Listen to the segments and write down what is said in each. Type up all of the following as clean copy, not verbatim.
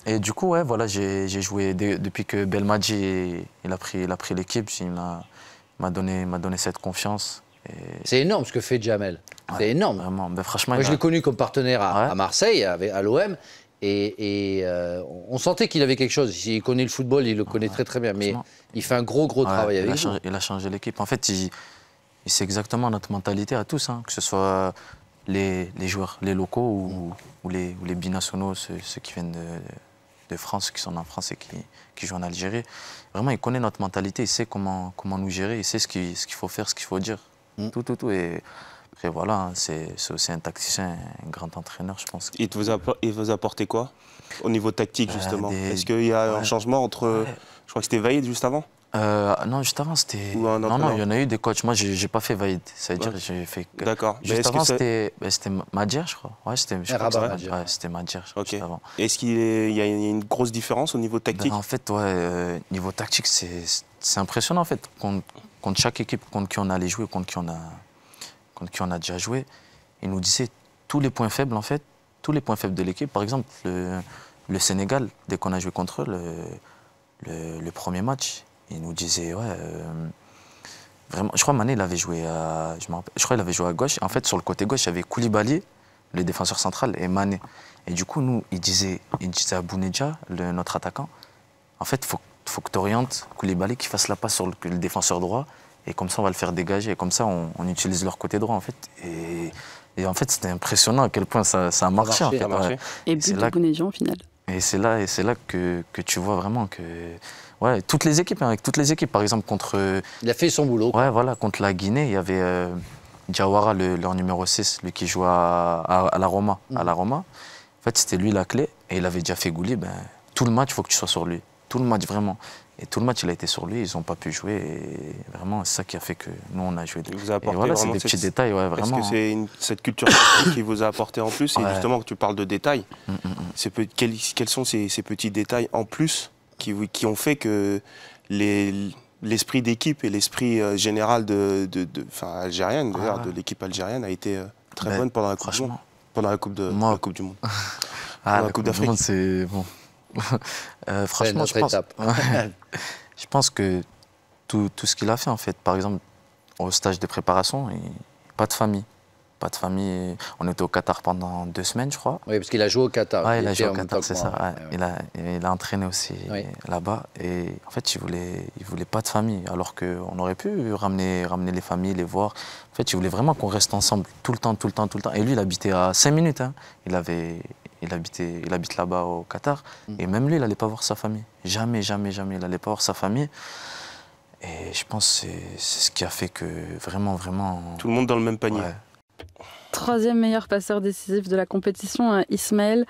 Et du coup, ouais, voilà, j'ai joué depuis que Belmadi il a pris l'équipe, m'a donné cette confiance. C'est énorme ce que fait Djamel. Ouais, c'est énorme. Vraiment. Ben, franchement, Moi, je l'ai connu comme partenaire à Ouais. Marseille, à l'OM. Et on sentait qu'il avait quelque chose. Il connaît le football, il le connaît très bien. Mais il fait un gros travail avec vous. Il a changé l'équipe. En fait, il sait exactement notre mentalité à tous, hein, que ce soit les joueurs, les locaux ou les binationaux, ceux qui viennent de France, qui sont en France et qui jouent en Algérie. Vraiment, il connaît notre mentalité, il sait comment nous gérer, il sait ce qu'il faut faire, ce qu'il faut dire. Tout. Et après, voilà, hein, c'est aussi un tacticien, un grand entraîneur, je pense. Il vous a apporté quoi au niveau tactique, justement? Est-ce qu'il y a un changement entre... Je crois que c'était Vaïd juste avant? Non, juste avant, c'était... Non, il y en a eu des coachs. Moi, j'ai pas fait Vaïd. C'est-à-dire, j'ai fait... D'accord. Juste avant, c'était Madjer, je crois. Ouais, c'était Madjer, okay. juste avant. Est-ce qu'il y a une grosse différence au niveau tactique? En fait, ouais, niveau tactique, c'est impressionnant, en fait. Contre chaque équipe contre qui on allait jouer, contre qui on a déjà joué, il nous disait tous les points faibles, en fait, tous les points faibles de l'équipe. Par exemple, le Sénégal, dès qu'on a joué contre eux, le premier match, il nous disait, ouais, vraiment, je crois Mané, il avait joué à, je crois qu'il avait joué à gauche. En fait, sur le côté gauche, il y avait Koulibaly, le défenseur central, et Mané. Et du coup, nous, il disait à Bounedjah, notre attaquant, en fait, faut que tu orientes Koulibaly qui fasse la passe sur le défenseur droit, et comme ça, on va le faire dégager. Et comme ça, on utilise leur côté droit, en fait. Et en fait, c'était impressionnant à quel point ça a marché, en fait. Ouais. Et but de Bounedjah, au final. Et c'est là que tu vois vraiment que... Ouais, toutes les équipes, avec toutes les équipes, par exemple, contre... Il a fait son boulot. Ouais, voilà, contre la Guinée, il y avait Diawara, leur numéro 6, lui qui joue à la Roma. À la Roma. En fait, c'était lui la clé, et il avait déjà fait Gouli, ben, tout le match, il faut que tu sois sur lui. Tout le match, vraiment. Et tout le match, il a été sur lui, ils n'ont pas pu jouer, et vraiment, c'est ça qui a fait que nous, on a joué. Il vous a apporté, et voilà, c'est des petits détails, ouais, vraiment. Est-ce que c'est cette culture qui vous a apporté en plus? Et justement, que tu parles de détails, quels sont ces petits détails en plus qui ont fait que l'esprit d'équipe et l'esprit général algérienne, de l'équipe algérienne a été très bonne pendant la Coupe du Monde. Pendant la Coupe du Monde. La Coupe d'Afrique, c'est bon. Franchement, je pense que tout ce qu'il a fait, en fait, par exemple, au stage de préparation, pas de famille. Pas de famille. On était au Qatar pendant 2 semaines, je crois. Oui, parce qu'il a joué au Qatar. Ouais, il a joué au Qatar, c'est ça. Ouais. Il a entraîné aussi là-bas. Et en fait, il voulait pas de famille. Alors qu'on aurait pu ramener les familles, les voir. En fait, il voulait vraiment qu'on reste ensemble tout le temps. Et lui, il habitait à 5 minutes. Hein. Il habite là-bas au Qatar. Et même lui, il n'allait pas voir sa famille. Jamais, il n'allait pas voir sa famille. Et je pense que c'est ce qui a fait que vraiment... Tout le monde dans le même panier. Ouais. 3e meilleur passeur décisif de la compétition, Ismaël.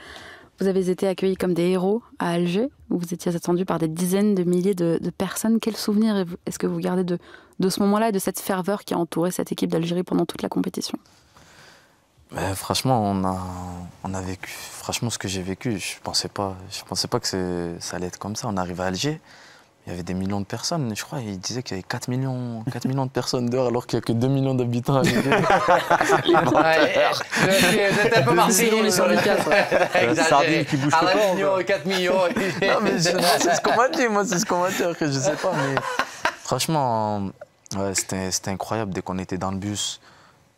Vous avez été accueilli comme des héros à Alger, où vous étiez attendu par des dizaines de milliers de personnes. Quel souvenir est-ce que vous gardez de ce moment-là et de cette ferveur qui a entouré cette équipe d'Algérie pendant toute la compétition? Franchement, on a vécu. Franchement, ce que j'ai vécu, je pensais pas que ça allait être comme ça. On arrive à Alger, il y avait des millions de personnes. Je crois qu'il disait qu'il y avait 4 millions de personnes dehors, alors qu'il n'y a que 2 millions d'habitants à Alger. C'est un peu marseillais sur les 4. Sardine qui bouge pas. 4 millions. Non, mais c'est ce qu'on m'a dit. Moi, c'est ce qu'on m'a dit. Après, je sais pas, mais franchement, ouais, c'était incroyable. Dès qu'on était dans le bus,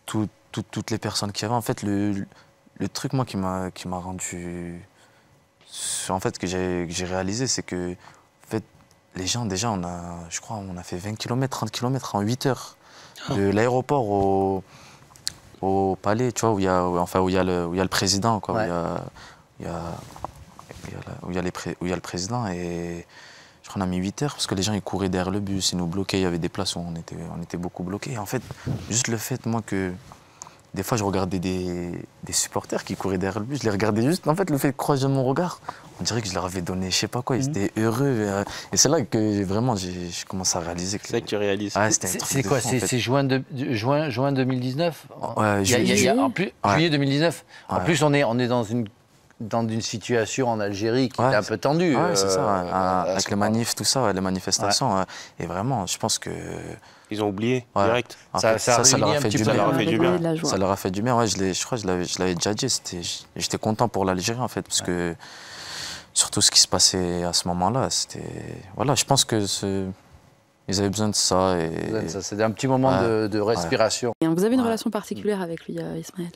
toutes les personnes qu'il y avait. En fait, le truc, moi, qui m'a rendu... En fait, que j'ai réalisé, c'est que, en fait, les gens, déjà, je crois, on a fait 20 km, 30 km en 8 heures. De l'aéroport au palais, tu vois, où il y a le président, quoi, ouais. où il y a le président. Et je crois qu'on a mis 8 heures, parce que les gens, ils couraient derrière le bus, ils nous bloquaient. Il y avait des places où on était beaucoup bloqués. Et en fait, juste le fait, moi, que... Des fois, je regardais des supporters qui couraient derrière le bus. Je les regardais juste. En fait, le fait de croiser mon regard, on dirait que je leur avais donné, je sais pas quoi. Ils étaient heureux. Et c'est là que vraiment, j'ai commencé à réaliser que... C'est ça que tu réalises. Ah, c'est quoi? C'est juin 2019? Ouais, juillet 2019. Ouais. En plus, on est dans une situation en Algérie qui est un peu tendue. Ouais, c'est ça. Avec les manifs, tout ça, les manifestations. Ouais. Et vraiment, je pense que... Ils ont oublié, direct. Ça leur a fait du bien. Ça leur a fait du bien. Ouais, je crois que je l'avais déjà dit. J'étais content pour l'Algérie, en fait, parce que surtout ce qui se passait à ce moment-là. Voilà, je pense que ils avaient besoin de ça. C'était un petit moment de respiration. Et vous avez une relation particulière avec lui, Ismaël?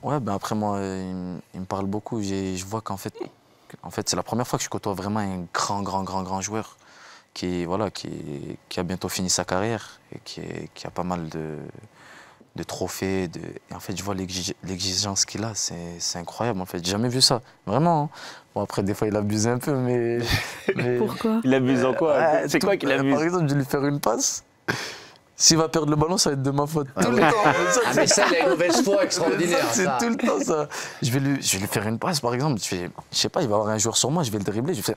Ouais, ben après moi, il me parle beaucoup. Je vois qu'en fait, c'est la première fois que je côtoie vraiment un grand joueur qui a bientôt fini sa carrière et qui a pas mal de trophées. Et en fait, je vois l'exigence qu'il a, c'est incroyable en fait. J'ai jamais vu ça, vraiment. Hein. Bon, après, des fois, il abuse un peu, mais... Pourquoi? Il abuse en quoi? C'est quoi qu'il abuse? Par exemple, je vais lui faire une passe. S'il va perdre le ballon, ça va être de ma faute. Tout le temps. Mais ça, il a une mauvaise foi extraordinaire. C'est tout le temps ça. Je vais lui faire une passe, par exemple. Je sais pas, il va avoir un joueur sur moi, je vais le dribbler. Je vais faire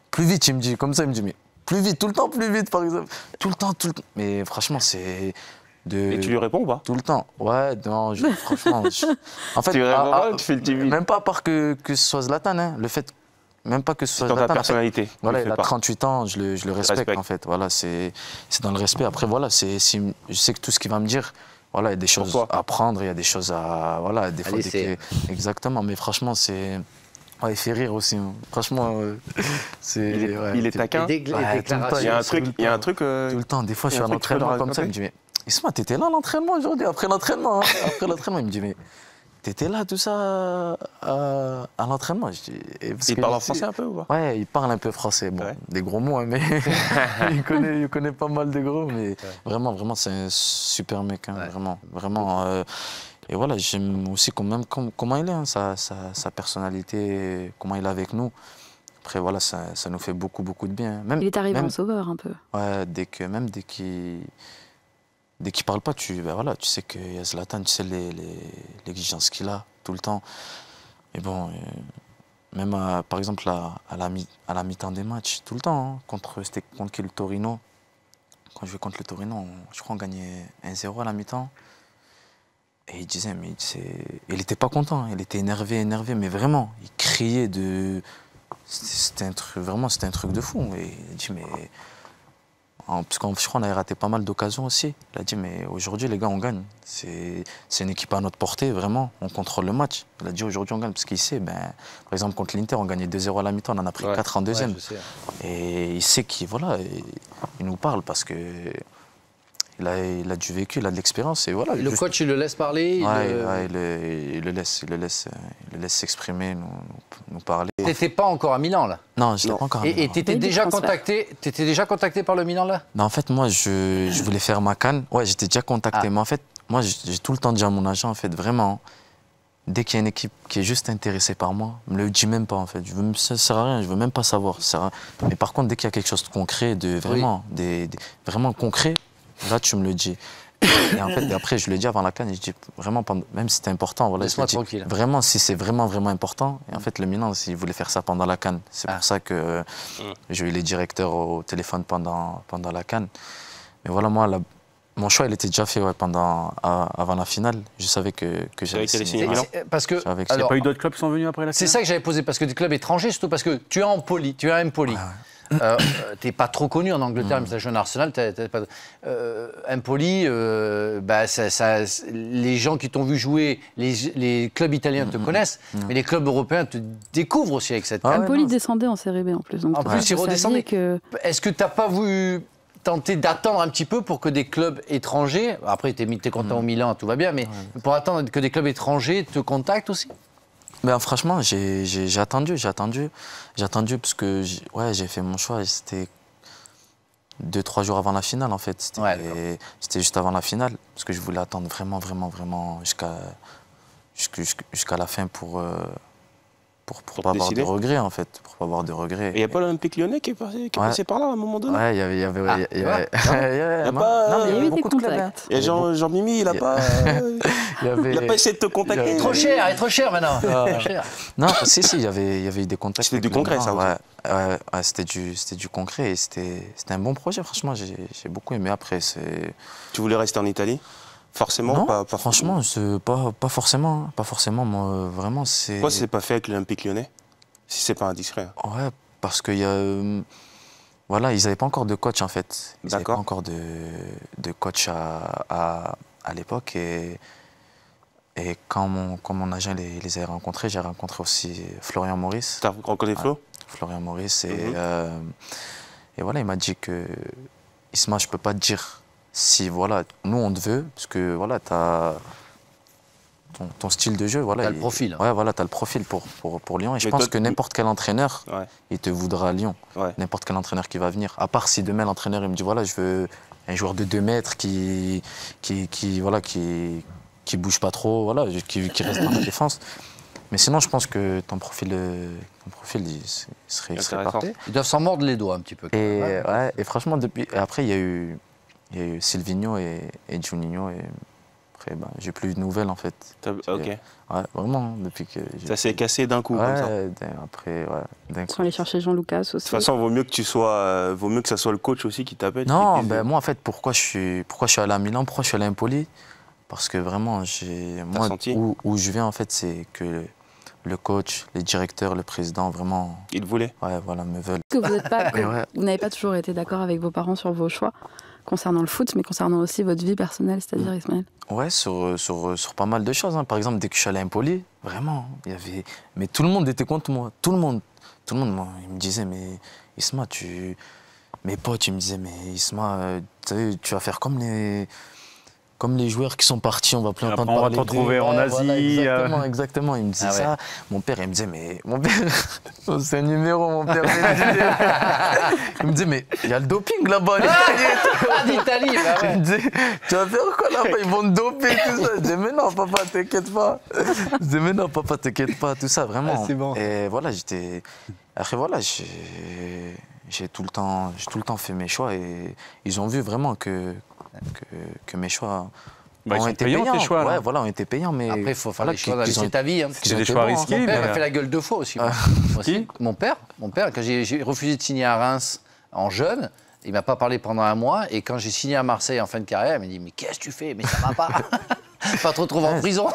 plus vite, il me dit. Comme ça, il me dit, mais plus vite, tout le temps, plus vite, par exemple. Tout le temps. Mais franchement, c'est... Et tu lui réponds ou pas? Tout le temps. Ouais, non, franchement... En fait, tu réponds pas, tu fais le timide. Même pas à part que ce soit Zlatan, hein. Le fait... Même pas que ce soit dans Zlatan. ta personnalité. Voilà, il a 38 ans, je le respecte en fait. Voilà, c'est dans le respect. Après, voilà, je sais que tout ce qu'il va me dire, voilà, il y a des choses à apprendre, il y a des choses à... Voilà, des fois... Exactement, mais franchement, c'est... Ouais, il fait rire aussi. Hein. Franchement, c'est... Il est taquin. Il y a un truc... Tout le temps. Des fois, je suis à l'entraînement comme ça, il me dit, mais Isma, t'étais là à l'entraînement aujourd'hui, après l'entraînement. Hein. Après l'entraînement, il me dit, mais t'étais là, tout ça, à l'entraînement. Il parle en français un peu ou pas? Ouais, il parle un peu français. Bon, des gros mots, hein, mais il connaît pas mal de gros. Mais vraiment, c'est un super mec. Hein, vraiment. Et voilà, j'aime aussi comment il est, hein, sa personnalité, comment il est avec nous. Après, voilà, ça nous fait beaucoup de bien. Même, il est arrivé en sauveur, un peu. Ouais, dès qu'il parle pas, tu sais qu'il y a Zlatan, tu sais l'exigence qu'il a tout le temps. Et bon, même par exemple à la mi-temps des matchs, tout le temps, hein, c'était contre qui, le Torino. Quand je jouais contre le Torino, je crois qu'on gagnait 1-0 à la mi-temps. Et il disait, mais il était pas content, il était énervé, mais vraiment, il criait c'était un truc de fou. Et il dit, mais... Parce que je crois qu'on avait raté pas mal d'occasions aussi. Il a dit, mais aujourd'hui, les gars, on gagne. C'est une équipe à notre portée, vraiment. On contrôle le match. Il a dit, aujourd'hui, on gagne. Parce qu'il sait, par exemple, contre l'Inter, on gagnait 2-0 à la mi-temps. On en a pris 4 en deuxième. Et il sait qu'il nous parle parce que il a du vécu, il a de l'expérience. Et voilà, le coach, il le laisse parler? Il le laisse s'exprimer, nous parler. Tu n'étais pas encore à Milan, là? Non, je n'étais pas encore à Milan. Et tu étais déjà contacté par le Milan, là? Non, en fait, moi, je voulais faire ma CAN. Ouais, j'étais déjà contacté. Mais en fait, moi, j'ai tout le temps dit à mon agent, en fait, vraiment, dès qu'il y a une équipe qui est juste intéressée par moi, ne me le dis même pas, en fait. Ça ne sert à rien, je ne veux même pas savoir. Mais par contre, dès qu'il y a quelque chose de concret, vraiment concret, là, tu me le dis. Et en fait, après, je le dis avant la CAN, je dis vraiment, même si c'était important, voilà, laisse-moi tranquille. Vraiment, si c'est vraiment important. Et en fait, le Milan, il voulait faire ça pendant la CAN. C'est pour ça que j'ai eu les directeurs au téléphone pendant la CAN. Mais voilà, moi, mon choix, il était déjà fait avant la finale. Je savais que j'allais signer Milan. Parce que, il n'y a pas eu d'autres clubs qui sont venus après la CAN? C'est ça que j'avais posé, parce que des clubs étrangers, surtout parce que tu es à Empoli. T'es pas trop connu en Angleterre, même si tu as joué en Arsenal. Empoli, les gens qui t'ont vu jouer, les clubs italiens te connaissent, mais les clubs européens te découvrent aussi avec cette CAN. Empoli descendait en Série B en plus. Donc en plus, il redescendait. Est-ce que tu n'as pas voulu tenter d'attendre un petit peu pour que des clubs étrangers, après tu es content au Milan, tout va bien, mais pour attendre que des clubs étrangers te contactent aussi? Franchement, j'ai attendu parce que j'ai fait mon choix et c'était 2-3 jours avant la finale en fait. C'était juste avant la finale parce que je voulais attendre vraiment jusqu'à la fin pour pas avoir de regrets en fait, pour pas avoir de regrets. Et il n'y a pas l'Olympique Lyonnais qui est passé par là à un moment donné? Ouais, il y avait il y a eu des contacts. Et Jean-Mimi, il n'a pas essayé de te contacter? Il est trop cher maintenant. Non, si, il y avait eu des contacts. C'était du concret, ça aussi. C'était du concret et c'était un bon projet, franchement, j'ai beaucoup aimé. Après, Tu voulais rester en Italie? Forcément? Non, pas franchement, pas forcément. Pas forcément, moi, vraiment, c'est... Pourquoi c'est pas fait avec l'Olympique Lyonnais, si c'est pas indiscret? Ouais, parce qu'il y a... Voilà, ils n'avaient pas encore de coach, en fait. Ils n'avaient pas encore de coach à l'époque. Et quand mon agent les a rencontrés, j'ai rencontré aussi Florian Maurice. T'as rencontré Flo? Florian Maurice. Et voilà, il m'a dit que Isma, je peux pas te dire si voilà, nous on te veut, parce que voilà, tu as ton style de jeu. Voilà, tu as le profil. Ouais, voilà, tu as le profil pour Lyon. Et je pense que n'importe quel entraîneur, il te voudra à Lyon. N'importe quel entraîneur qui va venir. À part si demain l'entraîneur il me dit voilà, je veux un joueur de 2 mètres qui bouge pas trop, voilà, qui reste dans la défense. Mais sinon, je pense que ton profil il serait parfait. Ils doivent s'en mordre les doigts un petit peu. Et franchement, après, il y a eu Silvinho et Juninho. Et après, j'ai plus eu de nouvelles, en fait. Ok. Ouais, vraiment, depuis que... Ça s'est cassé d'un coup, comme ça. Après, d'un coup. Ils sont allés chercher Jean Lucas aussi. De toute façon, vaut mieux que ça soit le coach aussi qui t'appelle. Non, moi, en fait, pourquoi je suis allé à Milan, pourquoi je suis allé à Empoli? Parce que vraiment, moi, où je viens, en fait, c'est que le coach, les directeurs, le président, vraiment... Ils te voulaient? Ouais, voilà, me veulent. Que vous n'avez pas toujours été d'accord avec vos parents sur vos choix concernant le foot, mais concernant aussi votre vie personnelle, c'est-à-dire Ismaël? Ouais, sur pas mal de choses. Par exemple, dès que je suis allé à Empoli, vraiment, il y avait... Mais tout le monde était contre moi. Tout le monde, moi, il me disait, mais Isma, mes potes, ils me disaient, mais Isma, tu vas faire comme les joueurs qui sont partis, on va plus entendre parler. On va te retrouver en Asie. Voilà, exactement. Il me disait ça. Mon père, il me disait, mais mon père, c'est un numéro, mon père. Il me disait, mais il y a le doping là-bas, d'Italie. Il me disait, tu vas faire quoi là-bas? Ils vont te doper, tout ça. Je disais, mais non, papa, t'inquiète pas. Tout ça, vraiment. C'est bon. Et voilà, après, voilà, j'ai tout le temps fait mes choix et ils ont vu vraiment que mes choix ont été payants. Tes choix, ouais, voilà, ont été payants. Mais après, il faut faire des choix, c'est ta vie. C'est des choix risqués. Mon père a fait la gueule 2 fois aussi. Mon père, quand j'ai refusé de signer à Reims en jeune, il ne m'a pas parlé pendant 1 mois. Et quand j'ai signé à Marseille en fin de carrière, il m'a dit, mais qu'est-ce que tu fais? Mais ça va pas. Pas trop en prison.